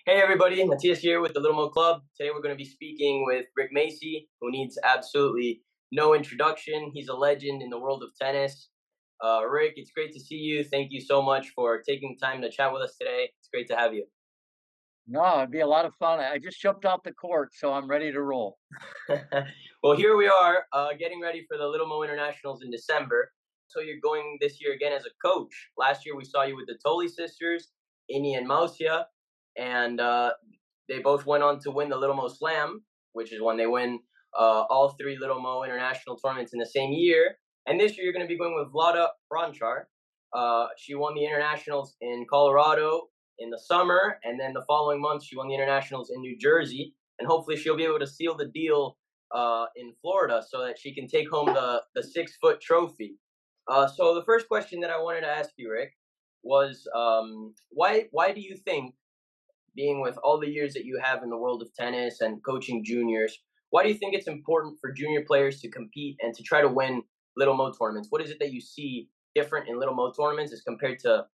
Hey everybody, Matthias here with the Little Mo Club. Today we're going to be speaking with Rick Macci, who needs absolutely no introduction. He's a legend in the world of tennis. Rick, it's great to see you. Thank you so much for taking time to chat with us today. It's great to have you. No, it'd be a lot of fun. I just jumped off the court, so I'm ready to roll. Well, here we are, getting ready for the Little Mo Internationals in December. So you're going this year again as a coach. Last year we saw you with the Tolly sisters, Ini and Mausia, and they both went on to win the Little Mo Slam, which is when they win all three Little Mo International tournaments in the same year. And this year you're going to be going with Vlada Bronchar. She won the internationals in Colorado in the summer, and then the following month she won the internationals in New Jersey. And hopefully she'll be able to seal the deal in Florida so that she can take home the 6 foot trophy. So the first question that I wanted to ask you, Rick, was why do you think, being with all the years that you have in the world of tennis and coaching juniors, why do you think it's important for junior players to compete and to try to win Little Mo tournaments? What is it that you see different in Little Mo tournaments as compared to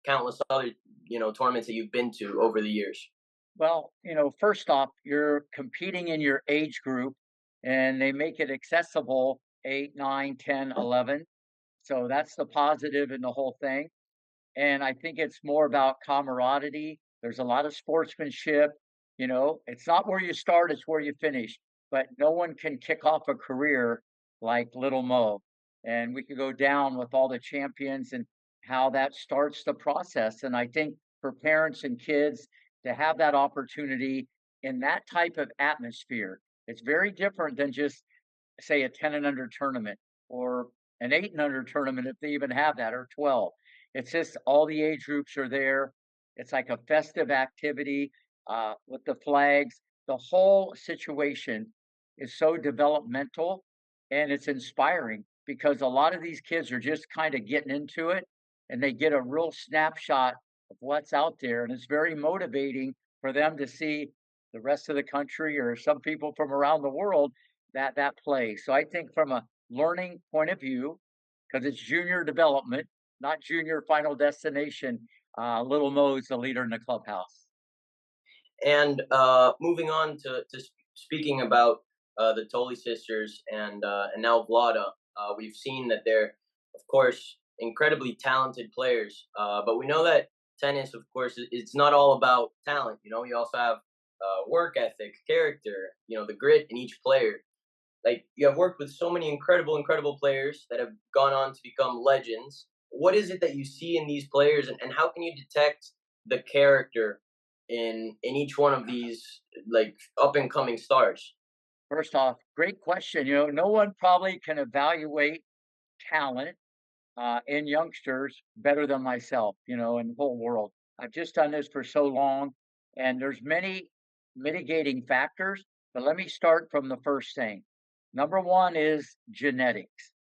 countless other tournaments that you've been to over the years? Well, first off, you're competing in your age group and they make it accessible 8, 9, 10, 11. So that's the positive in the whole thing. And I think it's more about camaraderie. There's a lot of sportsmanship. It's not where you start, it's where you finish. But no one can kick off a career like Little Mo. And we could go down with all the champions and how that starts the process. And I think for parents and kids to have that opportunity in that type of atmosphere, it's very different than just, say, a 10 and under tournament or an 8 and under tournament, if they even have that, or 12. It's just all the age groups are there. It's like a festive activity with the flags. The whole situation is so developmental and it's inspiring because a lot of these kids are just kind of getting into it and they get a real snapshot of what's out there. And it's very motivating for them to see the rest of the country or some people from around the world that play. So I think from a learning point of view, because it's junior development, not junior final destination, Little Mo's the leader in the clubhouse. And moving on to speaking about the Tolley sisters and now Vlada, we've seen that they're, of course, incredibly talented players. But we know that tennis, of course, it's not all about talent. You also have work ethic, character. The grit in each player. Like, you have worked with so many incredible players that have gone on to become legends. What is it that you see in these players, and how can you detect the character in each one of these, like, up and coming stars? First off, great question. No one probably can evaluate talent in youngsters better than myself, in the whole world. I've just done this for so long, and there's many mitigating factors, but let me start from the first thing. Number one is genetics.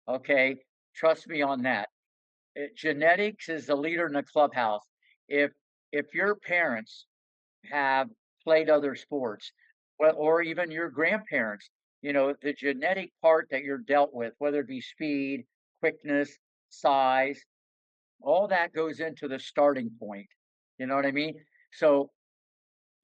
Okay, trust me on that. Genetics is the leader in the clubhouse. If if your parents have played other sports, well, or even your grandparents, the genetic part that you're dealt with, whether it be speed, quickness, size, all that goes into the starting point. You know what I mean? So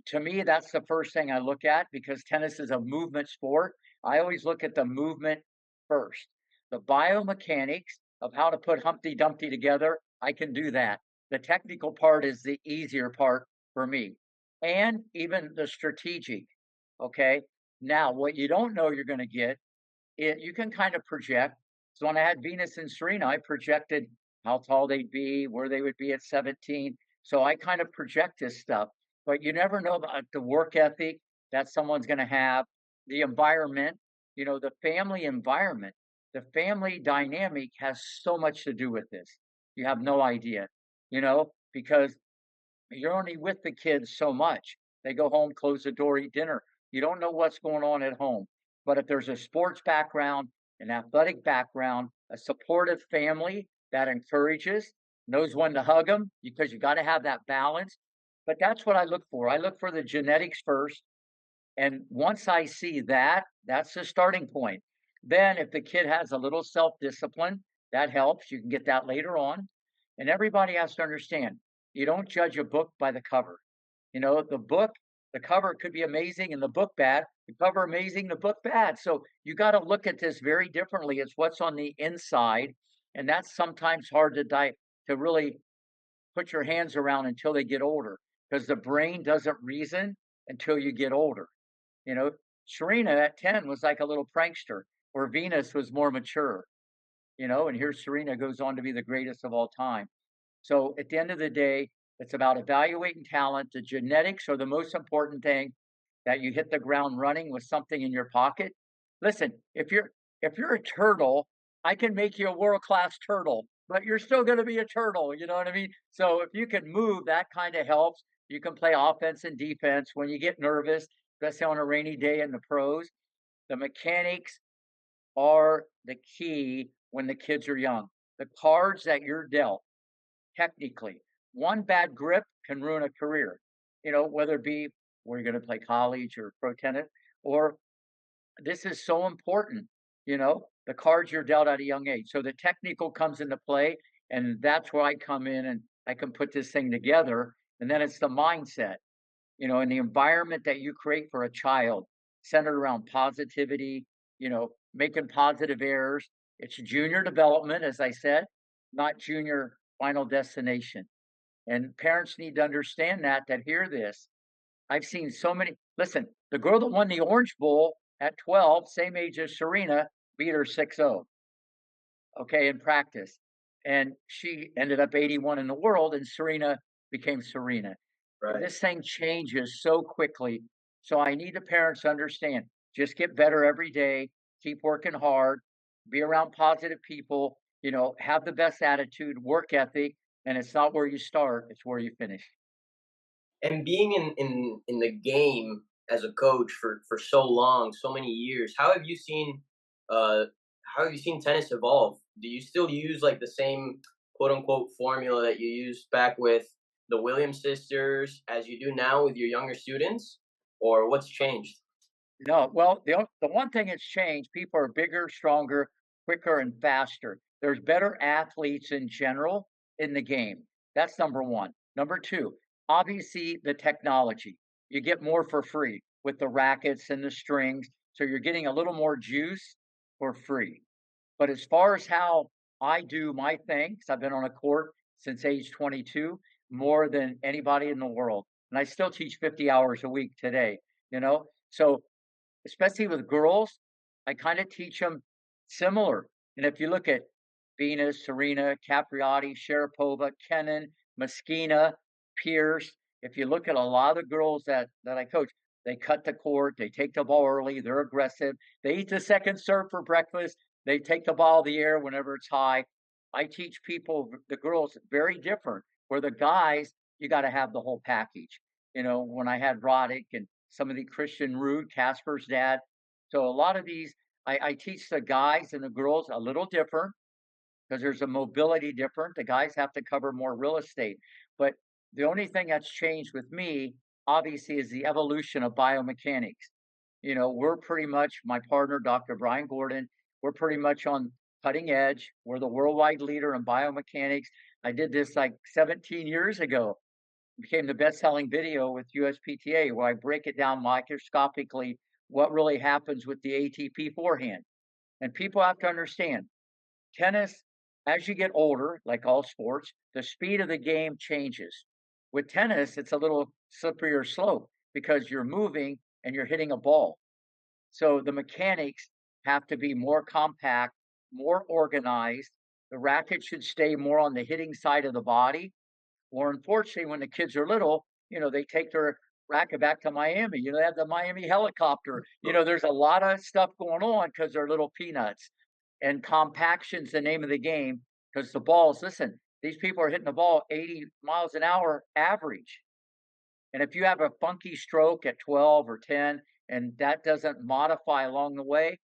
to me, that's the first thing I look at because tennis is a movement sport. I always look at the movement first. The biomechanics of how to put Humpty Dumpty together, I can do that. The technical part is the easier part for me. And even the strategic. Okay. Now, what you don't know you're going to get, you can kind of project. So when I had Venus and Serena, I projected how tall they'd be, where they would be at 17. So I kind of project this stuff, but you never know about the work ethic that someone's going to have, the environment, the family environment, the family dynamic has so much to do with this. You have no idea, because you're only with the kids so much. They go home, close the door, eat dinner. You don't know what's going on at home. But if there's a sports background, an athletic background, a supportive family that encourages, knows when to hug them, because you got to have that balance. But that's what I look for. I look for the genetics first. And once I see that, that's the starting point. Then, if the kid has a little self discipline, that helps. You can get that later on. And everybody has to understand you don't judge a book by the cover. The book, the cover could be amazing and the book bad. The cover amazing, the book bad. So you got to look at this very differently. It's what's on the inside, and that's sometimes hard to really put your hands around until they get older, because the brain doesn't reason until you get older. You know, Serena at 10 was like a little prankster, where Venus was more mature. And here Serena goes on to be the greatest of all time. So at the end of the day, it's about evaluating talent. The genetics are the most important thing, that you hit the ground running with something in your pocket. Listen, if you're a turtle, I can make you a world-class turtle, but you're still going to be a turtle, you know what I mean? So if you can move, that kind of helps. You can play offense and defense when you get nervous, especially on a rainy day in the pros. The mechanics are the key when the kids are young. The cards that you're dealt, technically, one bad grip can ruin a career, whether it be where you're going to play college or pro tennis, or this is so important, the cards you're dealt at a young age. So the technical comes into play, and that's where I come in and I can put this thing together. And then it's the mindset, and the environment that you create for a child, centered around positivity, making positive errors. It's junior development, as I said, not junior final destination. And parents need to understand that hear this. I've seen so many. Listen, the girl that won the Orange Bowl at 12, same age as Serena, beat her 6-0, okay, in practice. And she ended up 81 in the world, and Serena became Serena. Right. This thing changes so quickly. So I need the parents to understand, just get better every day, keep working hard, be around positive people, have the best attitude, work ethic, and it's not where you start, it's where you finish. And being in the game as a coach for so long, so many years, uh how have you seen tennis evolve? Do you still use like the same quote unquote formula that you used back with the Williams sisters as you do now with your younger students? Or what's changed? No, well, the one thing that's changed, people are bigger, stronger, quicker, and faster. There's better athletes in general in the game. That's number one. Number two, obviously the technology. You get more for free with the rackets and the strings. So you're getting a little more juice for free. But as far as how I do my thing, 'cause I've been on a court since age 22, more than anybody in the world. And I still teach 50 hours a week today. So especially with girls, I kinda teach them similar. And if you look at Venus, Serena, Capriati, Sharapova, Kenin, Messina, Pierce, if you look at a lot of the girls that I coach, they cut the court, they take the ball early, they're aggressive, they eat the second serve for breakfast, they take the ball in the air whenever it's high. I teach people, the girls, very different, where the guys, you gotta have the whole package. When I had Roddick and some of the Christian Rude, Casper's dad. So a lot of these, I teach the guys and the girls a little different, because there's a mobility different. The guys have to cover more real estate. But the only thing that's changed with me, obviously, is the evolution of biomechanics. We're pretty much, my partner, Dr. Brian Gordon, we're pretty much on cutting edge. We're the worldwide leader in biomechanics. I did this like 17 years ago, became the best-selling video with USPTA, where I break it down microscopically what really happens with the ATP forehand. And people have to understand, tennis, as you get older, like all sports, the speed of the game changes. With tennis, it's a little slipperier slope because you're moving and you're hitting a ball. So the mechanics have to be more compact, more organized. The racket should stay more on the hitting side of the body, or unfortunately, when the kids are little, they take their racket back to Miami. They have the Miami helicopter. There's a lot of stuff going on because they're little peanuts. And compaction's the name of the game, because the balls, listen, these people are hitting the ball 80 miles an hour average. And if you have a funky stroke at 12 or 10 and that doesn't modify along the way,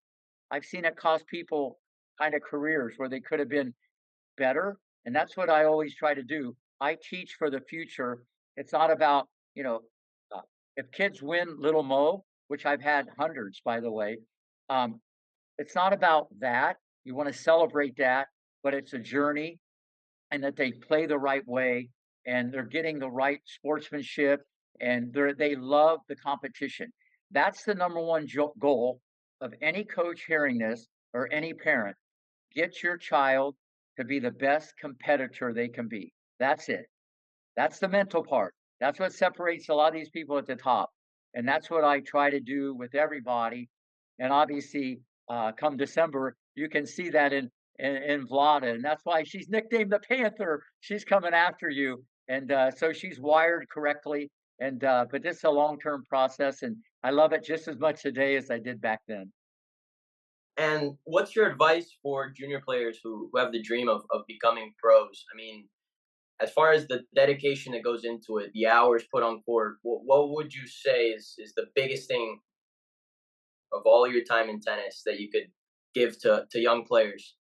I've seen it cost people kind of careers where they could have been better. And that's what I always try to do. I teach for the future. It's not about, you know, uh, if kids win Little Mo, which I've had hundreds, by the way, um, it's not about that. You want to celebrate that, but it's a journey, and that they play the right way and they're getting the right sportsmanship. and they love the competition. That's the number one goal of any coach hearing this or any parent. Get your child to be the best competitor they can be. That's it. That's the mental part. That's what separates a lot of these people at the top. And that's what I try to do with everybody. And obviously, come December, you can see that in Vlada. And that's why she's nicknamed the Panther. She's coming after you. And so she's wired correctly. And but it's a long-term process. And I love it just as much today as I did back then. And what's your advice for junior players who have the dream of becoming pros? I mean, as far as the dedication that goes into it, the hours put on court, what would you say is the biggest thing of all your time in tennis that you could give to young players?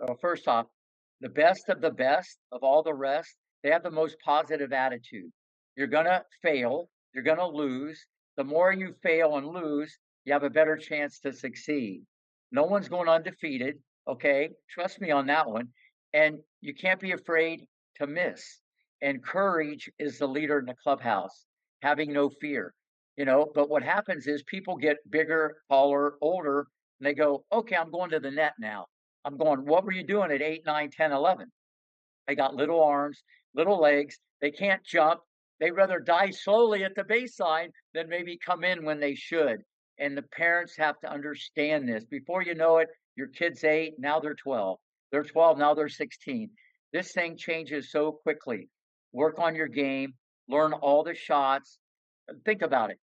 Well, first off, the best of all the rest, they have the most positive attitude. You're gonna fail, you're gonna lose. The more you fail and lose, you have a better chance to succeed. No one's going undefeated, okay? Trust me on that one. And you can't be afraid to miss. And courage is the leader in the clubhouse, having no fear. But what happens is people get bigger, taller, older, and they go, okay, I'm going to the net now. I'm going, what were you doing at 8, 9, 10, 11? They got little arms, little legs. They can't jump. They rather die slowly at the baseline than maybe come in when they should. And the parents have to understand this. Before you know it, your kid's 8, now they're 12. They're 12, now they're 16. This thing changes so quickly. Work on your game, learn all the shots. Think about it.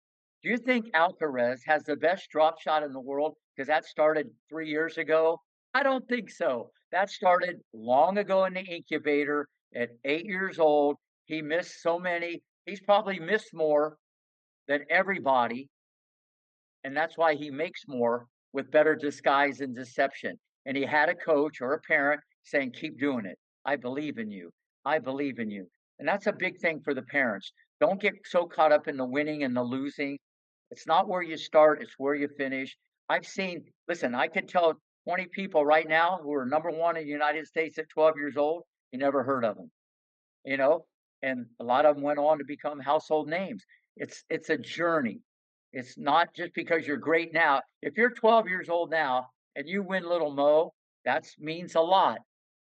Do you think Alcaraz has the best drop shot in the world because that started 3 years ago? I don't think so. That started long ago in the incubator at 8 years old. He missed so many. He's probably missed more than everybody, and that's why he makes more with better disguise and deception. And he had a coach or a parent saying, keep doing it. I believe in you. I believe in you. And that's a big thing for the parents. Don't get so caught up in the winning and the losing. It's not where you start, it's where you finish. Listen, I could tell 20 people right now who are number one in the United States at 12 years old, you never heard of them, you know? And a lot of them went on to become household names. It's a journey. It's not just because you're great now. If you're 12 years old now and you win Little Mo, that means a lot.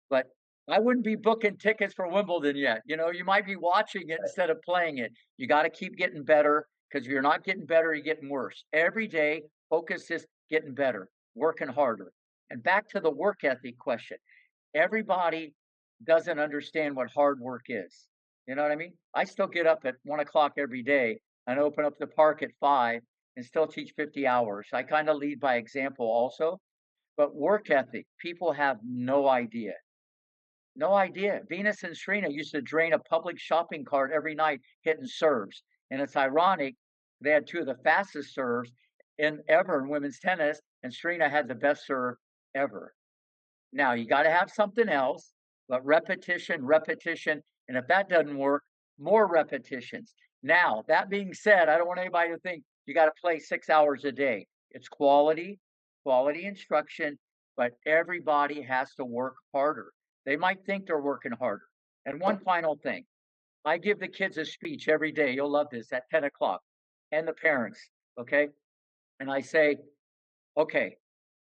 But I wouldn't be booking tickets for Wimbledon yet. You might be watching it instead of playing it. You got to keep getting better because if you're not getting better, you're getting worse. Every day, focus is getting better, working harder. And back to the work ethic question. Everybody doesn't understand what hard work is. You know what I mean? I still get up at 1 o'clock every day and open up the park at 5 and still teach 50 hours. I kind of lead by example also. But work ethic, people have no idea. No idea. Venus and Serena used to drain a public shopping cart every night hitting serves. And it's ironic, they had two of the fastest serves in ever in women's tennis, and Serena had the best serve ever. Now you got to have something else, but repetition, repetition. And if that doesn't work, more repetitions. Now, that being said, I don't want anybody to think you got to play 6 hours a day. It's quality instruction, but everybody has to work harder. They might think they're working harder. And one final thing, I give the kids a speech every day. You'll love this at 10 o'clock and the parents. Okay. And I say, okay,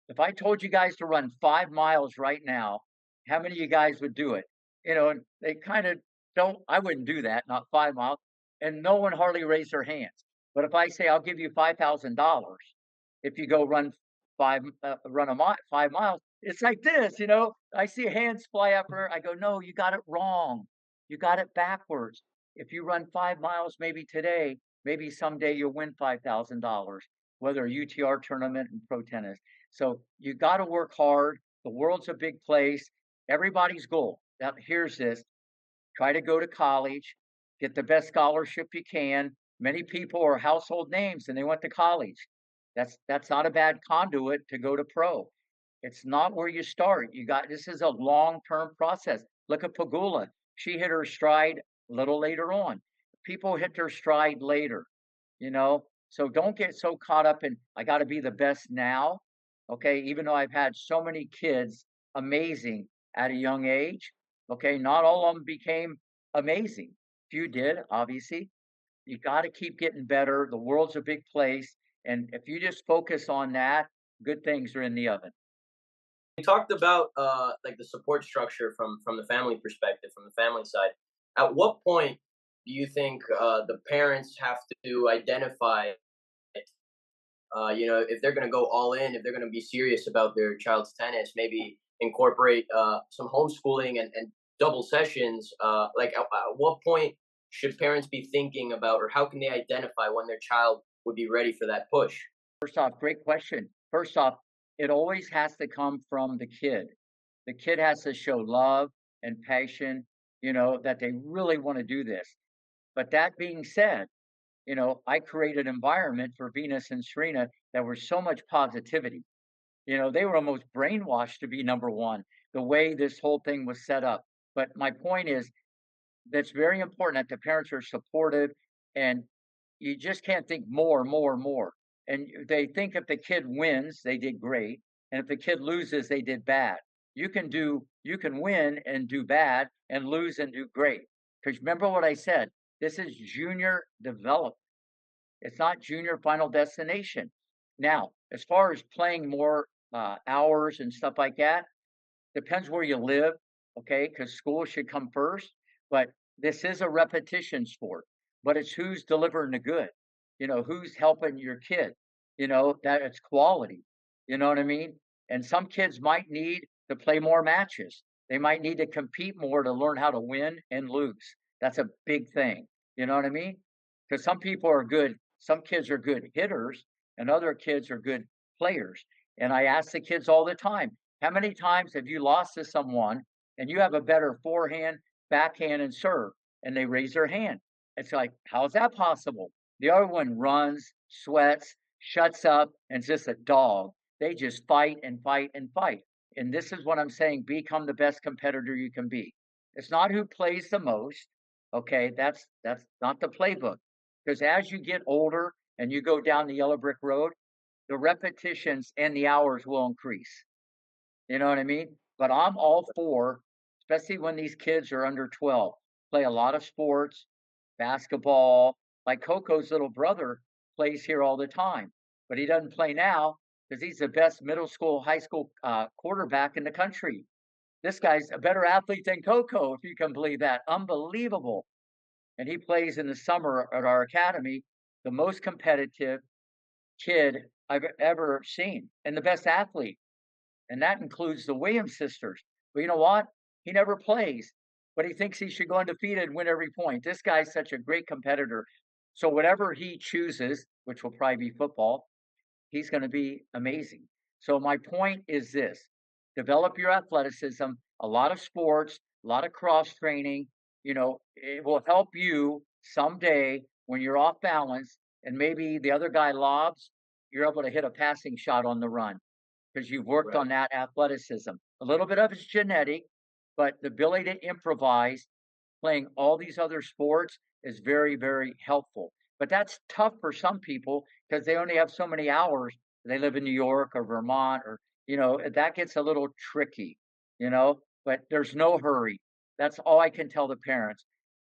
if I told you guys to run 5 miles right now, how many of you guys would do it? And they kind of don't, I wouldn't do that, not 5 miles. And no one hardly raised their hands. But if I say I'll give you $5,000 if you go run 5 miles, it's like this. I see hands fly up there. I go, no, you got it wrong. You got it backwards. If you run 5 miles, maybe today, maybe someday you'll win $5,000, whether a UTR tournament and pro tennis. So you got to work hard. The world's a big place. Everybody's goal. Now, here's this: try to go to college, get the best scholarship you can. Many people are household names and they went to college. That's not a bad conduit to go to pro. It's not where you start. This is a long-term process. Look at Pagula. She hit her stride a little later on. People hit their stride later, you know. So don't get so caught up in I got to be the best now. Okay, even though I've had so many kids amazing at a young age, okay, not all of them became amazing. Few did, obviously. You got to keep getting better. The world's a big place. And if you just focus on that, good things are in the oven. We talked about like the support structure from the family perspective, from the family side. At what point do you think the parents have to identify, if they're going to go all in, if they're going to be serious about their child's tennis, maybe incorporate some homeschooling and double sessions? Like, at what point should parents be thinking about, or how can they identify when their child would be ready for that push? First off, great question. First off, it always has to come from the kid. The kid has to show love and passion, that they really want to do this. But that being said, I created an environment for Venus and Serena that was so much positivity. They were almost brainwashed to be number one, the way this whole thing was set up. But my point is, that's very important that the parents are supportive, and you just can't think more, more, more. And they think if the kid wins, they did great, and if the kid loses, they did bad. You can win and do bad, and lose and do great. Because remember what I said, this is junior development. It's not junior final destination. Now, as far as playing more hours and stuff like that, depends where you live, okay? Because school should come first, but this is a repetition sport, but it's who's delivering the good, who's helping your kid, that it's quality, you know what I mean? And some kids might need to play more matches. They might need to compete more to learn how to win and lose. That's a big thing. You know what I mean? Because some kids are good hitters, and other kids are good players. And I ask the kids all the time, how many times have you lost to someone and you have a better forehand, backhand, and serve? And they raise their hand. It's like, how is that possible? The other one runs, sweats, shuts up, and is just a dog. They just fight and fight and fight. And this is what I'm saying, become the best competitor you can be. It's not who plays the most. Okay, that's not the playbook. Because as you get older and you go down the yellow brick road, the repetitions and the hours will increase. You know what I mean? But I'm all for, especially when these kids are under 12, play a lot of sports, basketball. Like Coco's little brother plays here all the time, but he doesn't play now because he's the best middle school, high school quarterback in the country. This guy's a better athlete than Coco, if you can believe that. Unbelievable. And he plays in the summer at our academy, the most competitive kid I've ever seen, and the best athlete, and that includes the Williams sisters. But you know what? He never plays, but he thinks he should go undefeated and win every point. This guy's such a great competitor. So whatever he chooses, which will probably be football, he's going to be amazing. So my point is this: develop your athleticism, a lot of sports, a lot of cross training. It will help you someday when you're off balance and maybe the other guy lobs, you're able to hit a passing shot on the run because you've worked Right. on that athleticism. A little bit of it's genetic, but the ability to improvise, playing all these other sports is very, very helpful. But that's tough for some people because they only have so many hours. They live in New York or Vermont, or, that gets a little tricky. But there's no hurry. That's all I can tell the parents.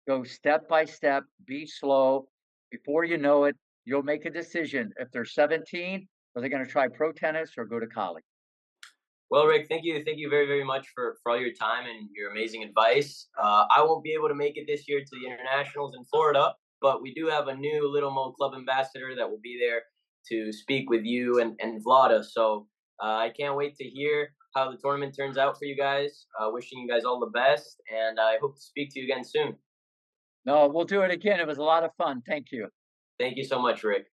Go step by step, be slow. Before you know it, you'll make a decision. If they're 17, are they going to try pro tennis or go to college? Well, Rick, thank you very, very much for all your time and your amazing advice. I won't be able to make it this year to the internationals in Florida, but we do have a new Little Mo Club ambassador that will be there to speak with you and Vlada. So I can't wait to hear how the tournament turns out for you guys. Wishing you guys all the best, and I hope to speak to you again soon. No, we'll do it again. It was a lot of fun. Thank you. Thank you so much, Rick.